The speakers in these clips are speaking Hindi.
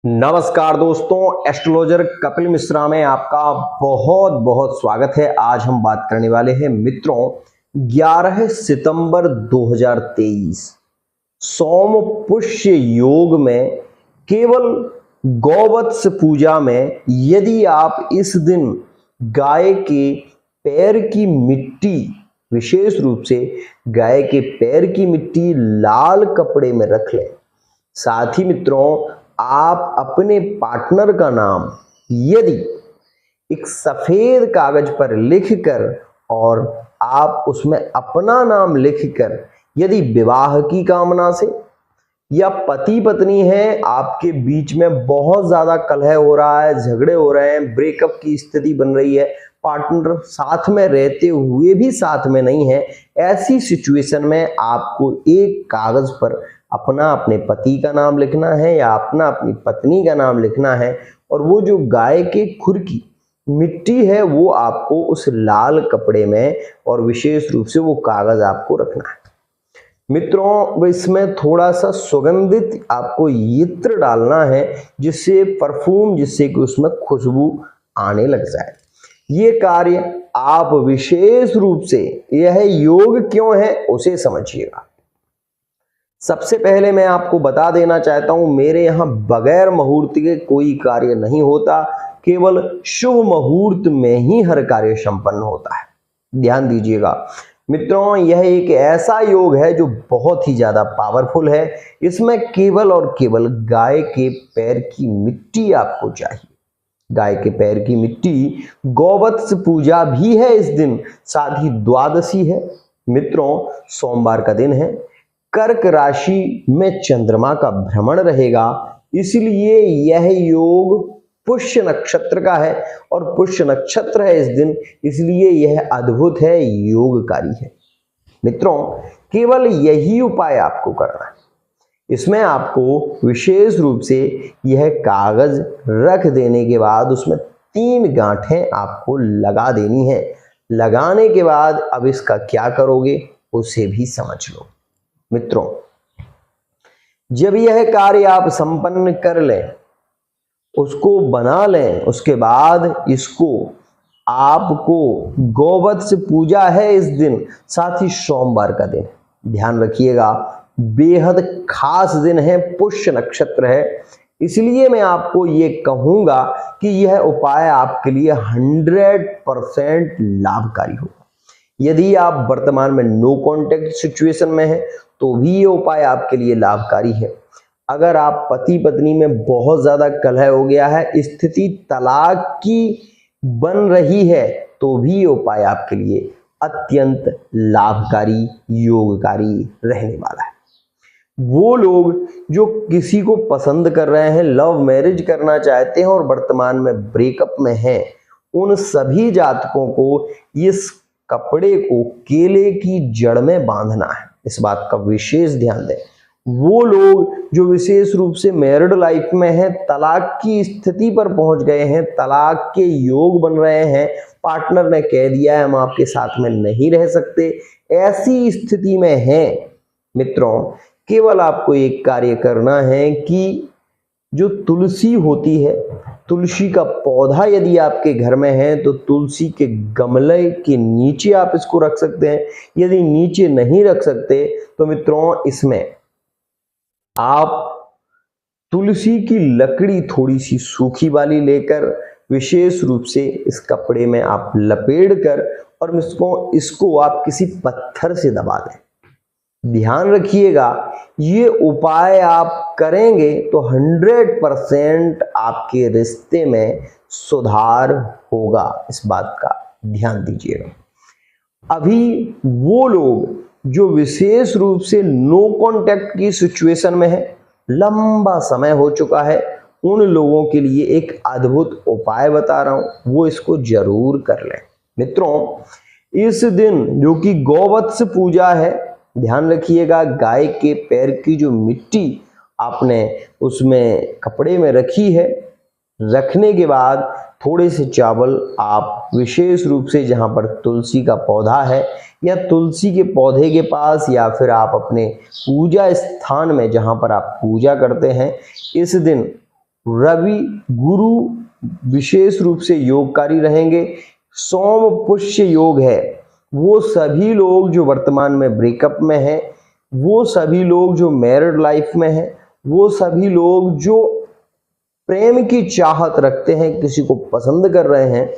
नमस्कार दोस्तों, एस्ट्रोलॉजर कपिल मिश्रा में आपका बहुत बहुत स्वागत है। आज हम बात करने वाले हैं मित्रों 11 सितंबर 2023 सोम पुष्य योग में केवल गौवत्स पूजा में यदि आप इस दिन गाय के पैर की मिट्टी, विशेष रूप से गाय के पैर की मिट्टी लाल कपड़े में रख लें, साथ ही मित्रों आप अपने पार्टनर का नाम यदि एक सफेद कागज पर लिखकर और आप उसमें अपना नाम लिखकर यदि विवाह की कामना से या पति पत्नी है, आपके बीच में बहुत ज्यादा कलह हो रहा है, झगड़े हो रहे हैं, ब्रेकअप की स्थिति बन रही है, पार्टनर साथ में रहते हुए भी साथ में नहीं है, ऐसी सिचुएशन में आपको एक कागज पर अपने पति का नाम लिखना है या अपनी पत्नी का नाम लिखना है और वो जो गाय के खुर की मिट्टी है वो आपको उस लाल कपड़े में और विशेष रूप से वो कागज आपको रखना है। मित्रों इसमें थोड़ा सा सुगंधित आपको इत्र डालना है, जिससे परफ्यूम, जिससे कि उसमें खुशबू आने लग जाए। ये कार्य आप विशेष रूप से, यह योग क्यों है उसे समझिएगा। सबसे पहले मैं आपको बता देना चाहता हूं, मेरे यहां बगैर मुहूर्त के कोई कार्य नहीं होता, केवल शुभ मुहूर्त में ही हर कार्य संपन्न होता है। ध्यान दीजिएगा मित्रों, यह एक ऐसा योग है जो बहुत ही ज्यादा पावरफुल है। इसमें केवल और केवल गाय के पैर की मिट्टी आपको चाहिए। गाय के पैर की मिट्टी, गौवत्स पूजा भी है इस दिन, साथ ही द्वादशी है। मित्रों सोमवार का दिन है, कर्क राशि में चंद्रमा का भ्रमण रहेगा, इसलिए यह योग पुष्य नक्षत्र का है और पुष्य नक्षत्र है इस दिन, इसलिए यह अद्भुत है, योगकारी है। मित्रों केवल यही उपाय आपको करना है। इसमें आपको विशेष रूप से यह कागज रख देने के बाद उसमें 3 गांठें आपको लगा देनी है। लगाने के बाद अब इसका क्या करोगे उसे भी समझ लो। मित्रों जब यह कार्य आप संपन्न कर लें, उसको बना लें, उसके बाद इसको आपको गौवत्स पूजा है इस दिन, साथ ही सोमवार का दिन, ध्यान रखिएगा बेहद खास दिन है, पुष्य नक्षत्र है, इसलिए मैं आपको ये कहूंगा कि यह उपाय आपके लिए 100% लाभकारी होगा। यदि आप वर्तमान में नो कॉन्टेक्ट सिचुएशन में हैं तो भी ये उपाय आपके लिए लाभकारी है। अगर आप पति पत्नी में बहुत ज्यादा कलह हो गया है, स्थिति तलाक की बन रही है, तो भी ये उपाय आपके लिए अत्यंत लाभकारी, योगकारी रहने वाला है। वो लोग जो किसी को पसंद कर रहे हैं, लव मैरिज करना चाहते हैं और वर्तमान में ब्रेकअप में हैं, उन सभी जातकों को इस कपड़े को केले की जड़ में बांधना है। इस बात का विशेष ध्यान दें। वो लोग जो विशेष रूप से मैरिड लाइफ में हैं, तलाक की स्थिति पर पहुंच गए हैं, तलाक के योग बन रहे हैं, पार्टनर ने कह दिया है हम आपके साथ में नहीं रह सकते, ऐसी स्थिति में हैं, मित्रों केवल आपको एक कार्य करना है कि जो तुलसी होती है, तुलसी का पौधा यदि आपके घर में है तो तुलसी के गमले के नीचे आप इसको रख सकते हैं। यदि नीचे नहीं रख सकते तो मित्रों इसमें आप तुलसी की लकड़ी थोड़ी सी सूखी वाली लेकर विशेष रूप से इस कपड़े में आप लपेट कर और इसको आप किसी पत्थर से दबा दें। ध्यान रखिएगा ये उपाय आप करेंगे तो 100% आपके रिश्ते में सुधार होगा, इस बात का ध्यान दीजिएगा। अभी वो लोग जो विशेष रूप से नो कांटेक्ट की सिचुएशन में है, लंबा समय हो चुका है, उन लोगों के लिए एक अद्भुत उपाय बता रहा हूं, वो इसको जरूर कर लें। मित्रों इस दिन जो कि गौवत्स पूजा है, ध्यान रखिएगा गाय के पैर की जो मिट्टी आपने उसमें कपड़े में रखी है, रखने के बाद थोड़े से चावल आप विशेष रूप से जहां पर तुलसी का पौधा है या तुलसी के पौधे के पास या फिर आप अपने पूजा स्थान में जहां पर आप पूजा करते हैं, इस दिन रवि गुरु विशेष रूप से योगकारी रहेंगे। सोम पुष्य योग है, वो सभी लोग जो वर्तमान में ब्रेकअप में हैं, वो सभी लोग जो मैरिड लाइफ में हैं, वो सभी लोग जो प्रेम की चाहत रखते हैं, किसी को पसंद कर रहे हैं,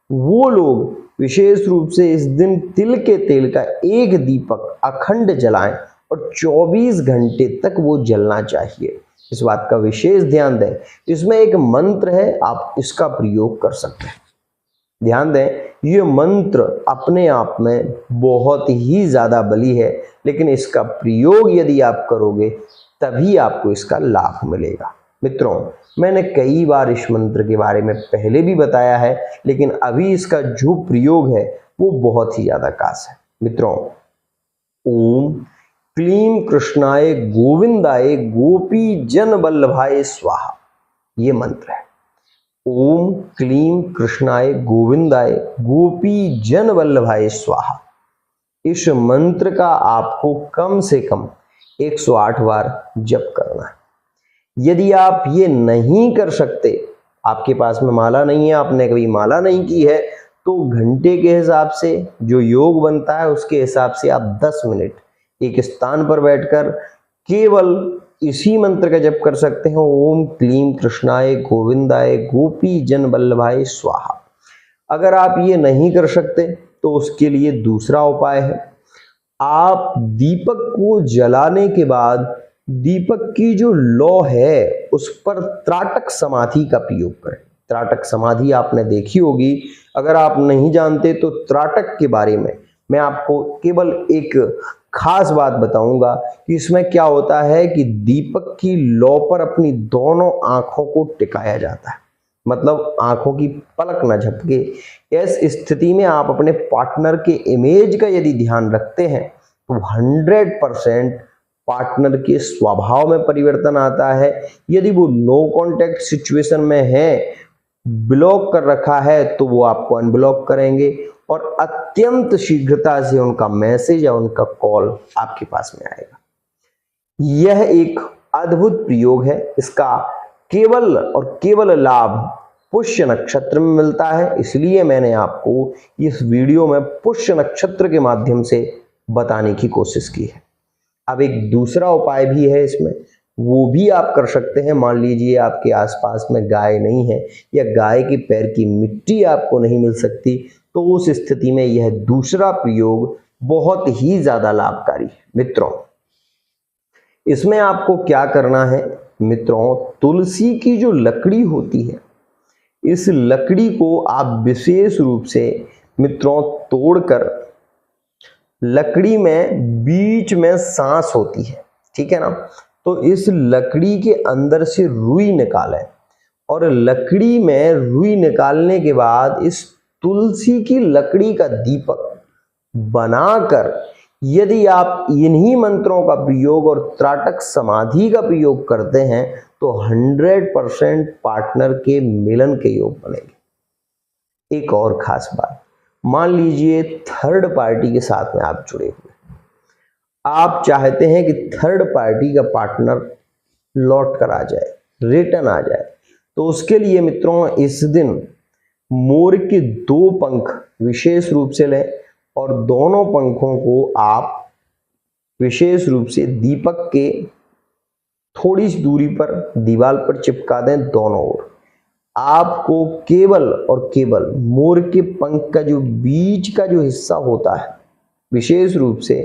वो लोग विशेष रूप से इस दिन तिल के तेल का एक दीपक अखंड जलाएं और 24 घंटे तक वो जलना चाहिए। इस बात का विशेष ध्यान दें। इसमें एक मंत्र है, आप इसका प्रयोग कर सकते हैं। ध्यान दें, ये मंत्र अपने आप में बहुत ही ज्यादा बली है, लेकिन इसका प्रयोग यदि आप करोगे तभी आपको इसका लाभ मिलेगा। मित्रों, मैंने कई बार इस मंत्र के बारे में पहले भी बताया है, लेकिन अभी इसका जो प्रयोग है वो बहुत ही ज्यादा खास है। मित्रों, ओम क्लीं कृष्णाय गोविंदाय गोपी जन वल्लभाय स्वाहा, ये मंत्र है। ओम क्लीं कृष्णाय गोविंदाय गोपी जन वल्लभाय स्वाहा। इस मंत्र का आपको कम से कम 108 बार जप करना है। यदि आप ये नहीं कर सकते, आपके पास में माला नहीं है, आपने कभी माला नहीं की है, तो घंटे के हिसाब से जो योग बनता है उसके हिसाब से आप 10 मिनट एक स्थान पर बैठकर केवल इसी मंत्र का जप कर सकते हैं। ओम क्लीं कृष्णाय गोविंदाय गोपी जन वल्लभाय स्वाहा। अगर आप ये नहीं कर सकते तो उसके लिए दूसरा उपाय है, आप दीपक को जलाने के बाद दीपक की जो लौ है उस पर त्राटक समाधि का प्रयोग करें। त्राटक समाधि आपने देखी होगी, अगर आप नहीं जानते तो त्राटक के बारे में मैं आपको केवल एक खास बात बताऊंगा कि इसमें क्या होता है कि दीपक की लौ पर अपनी दोनों आंखों को टिकाया जाता है, मतलब आंखों की पलक न झपके। इस स्थिति में आप अपने पार्टनर के इमेज का यदि ध्यान रखते हैं तो 100% पार्टनर के स्वभाव में परिवर्तन आता है। यदि वो नो कांटेक्ट सिचुएशन में है, ब्लॉक कर रखा है, तो वो आपको अनब्लॉक करेंगे और अत्यंत शीघ्रता से उनका मैसेज या उनका कॉल आपके पास में आएगा। यह एक अद्भुत प्रयोग है, इसका केवल और केवल लाभ पुष्य नक्षत्र में मिलता है, इसलिए मैंने आपको इस वीडियो में पुष्य नक्षत्र के माध्यम से बताने की कोशिश की है। अब एक दूसरा उपाय भी है इसमें, वो भी आप कर सकते हैं। मान लीजिए आपके आसपास में गाय नहीं है या गाय के पैर की मिट्टी आपको नहीं मिल सकती, तो उस स्थिति में यह दूसरा प्रयोग बहुत ही ज्यादा लाभकारी है। मित्रों, इसमें आपको क्या करना है? मित्रों, तुलसी की जो लकड़ी होती है, इस लकड़ी को आप विशेष रूप से मित्रों तोड़कर, लकड़ी में बीच में सांस होती है, ठीक है ना, तो इस लकड़ी के अंदर से रुई निकालें और लकड़ी में रुई निकालने के बाद इस तुलसी की लकड़ी का दीपक बनाकर यदि आप इन्हीं मंत्रों का प्रयोग और त्राटक समाधि का प्रयोग करते हैं तो 100% पार्टनर के मिलन के योग बनेंगे। एक और खास बात, मान लीजिए थर्ड पार्टी के साथ में आप जुड़े हुए, आप चाहते हैं कि थर्ड पार्टी का पार्टनर लौट कर आ जाए, रिटर्न आ जाए, तो उसके लिए मित्रों इस दिन मोर के 2 पंख विशेष रूप से लें और दोनों पंखों को आप विशेष रूप से दीपक के थोड़ी सी दूरी पर दीवार पर चिपका दें दोनों ओर। आपको केवल और केवल मोर के पंख का जो बीच का जो हिस्सा होता है, विशेष रूप से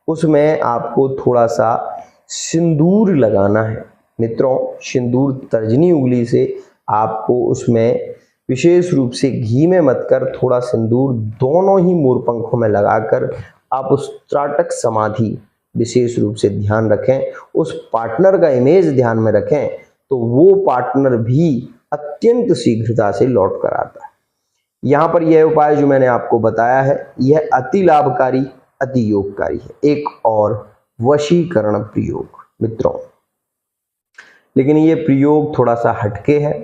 उसमें आपको थोड़ा सा सिंदूर लगाना है। मित्रों, सिंदूर तर्जनी उंगली से आपको उसमें विशेष रूप से घी में मत कर थोड़ा सिंदूर दोनों ही मोर पंखों में लगाकर आप उस त्राटक समाधि विशेष रूप से ध्यान रखें, उस पार्टनर का इमेज ध्यान में रखें, तो वो पार्टनर भी अत्यंत शीघ्रता से लौट कर आता है। यहाँ पर यह उपाय जो मैंने आपको बताया है यह अति लाभकारी, अति योगकारी है। एक और वशीकरण प्रयोग मित्रों, लेकिन ये प्रयोग थोड़ा सा हटके है,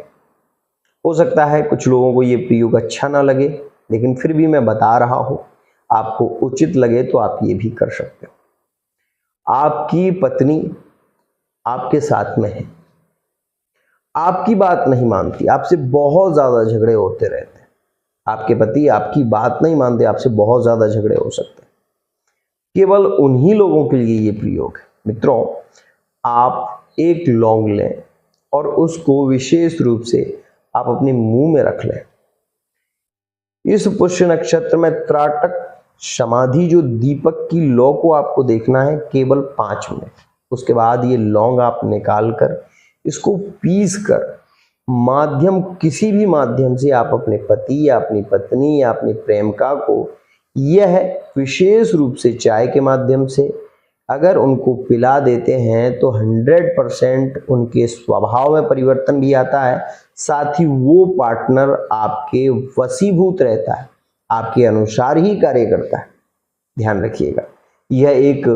हो सकता है कुछ लोगों को ये प्रयोग अच्छा ना लगे, लेकिन फिर भी मैं बता रहा हूं, आपको उचित लगे तो आप ये भी कर सकते हो। आपकी पत्नी आपके साथ में है आपकी बात नहीं मानती, आपसे बहुत ज्यादा झगड़े होते रहते हैं। आपके पति आपकी बात नहीं मानते, आपसे बहुत ज्यादा झगड़े हो सकते हैं। केवल उन्हीं लोगों के लिए ये प्रयोग है। मित्रों, आप एक लौंग लें और उसको विशेष रूप से आप अपने मुंह में रख लें। इस पुष्य नक्षत्र में त्राटक समाधि जो दीपक की लौ को आपको देखना है केवल 5 मिनट। उसके बाद ये लौंग आप निकाल कर इसको पीस कर माध्यम, किसी भी माध्यम से आप अपने पति या अपनी पत्नी या अपनी प्रेमिका को यह विशेष रूप से चाय के माध्यम से अगर उनको पिला देते हैं तो 100% उनके स्वभाव में परिवर्तन भी आता है, साथ ही वो पार्टनर आपके वशीभूत रहता है, आपके अनुसार ही कार्य करता है। ध्यान रखिएगा, यह एक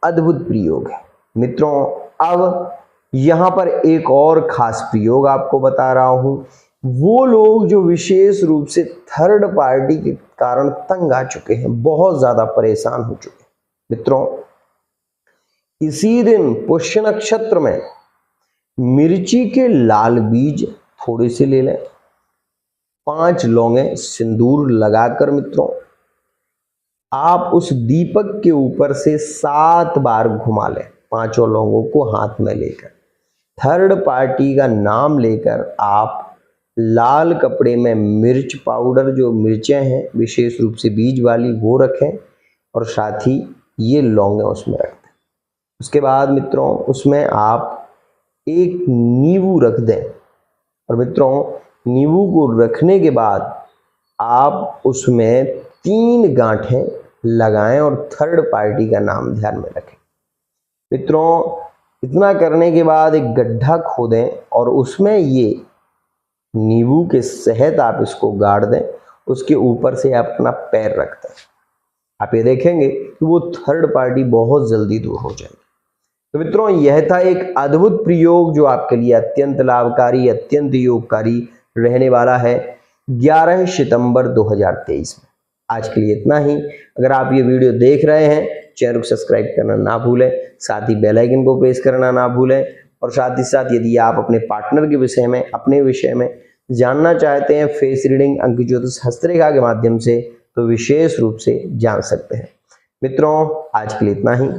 अद्भुत प्रयोग है। मित्रों, अब यहाँ पर एक और खास प्रयोग आपको बता रहा हूं। वो लोग जो विशेष रूप से थर्ड पार्टी के कारण तंग आ चुके हैं, बहुत ज्यादा परेशान हो चुके हैं, मित्रों, इसी दिन पुष्य नक्षत्र में मिर्ची के लाल बीज थोड़े से ले लें, 5 लौंगे सिंदूर लगाकर मित्रों आप उस दीपक के ऊपर से 7 बार घुमा लें, 5 लौंगों को हाथ में लेकर। थर्ड पार्टी का नाम लेकर आप लाल कपड़े में मिर्च पाउडर, जो मिर्चें हैं विशेष रूप से बीज वाली, वो रखें और साथ ही ये लौंगे उसमें रख दें। उसके बाद मित्रों उसमें आप एक नींबू रख दें और मित्रों नींबू को रखने के बाद आप उसमें 3 गांठें लगाएं और थर्ड पार्टी का नाम ध्यान में रखें। मित्रों, इतना करने के बाद एक गड्ढा खोदें और उसमें ये नींबू के शहद आप इसको गाड़ दें, उसके ऊपर से आप अपना पैर रख दें। आप ये देखेंगे कि वो थर्ड पार्टी बहुत जल्दी दूर हो जाएगी। तो मित्रों, यह था एक अद्भुत प्रयोग जो आपके लिए अत्यंत लाभकारी, अत्यंत योगकारी रहने वाला है 11 सितंबर 2023 में। आज के लिए इतना ही। अगर आप ये वीडियो देख रहे हैं, चैनल को सब्सक्राइब करना ना भूलें, साथ ही बेल आइकन को प्रेस करना ना भूलें, और साथ ही साथ यदि आप अपने पार्टनर के विषय में, अपने विषय में जानना चाहते हैं फेस रीडिंग, अंक ज्योतिष, हस्तरेखा के माध्यम से, तो विशेष रूप से जान सकते हैं। मित्रों, आज के लिए इतना ही।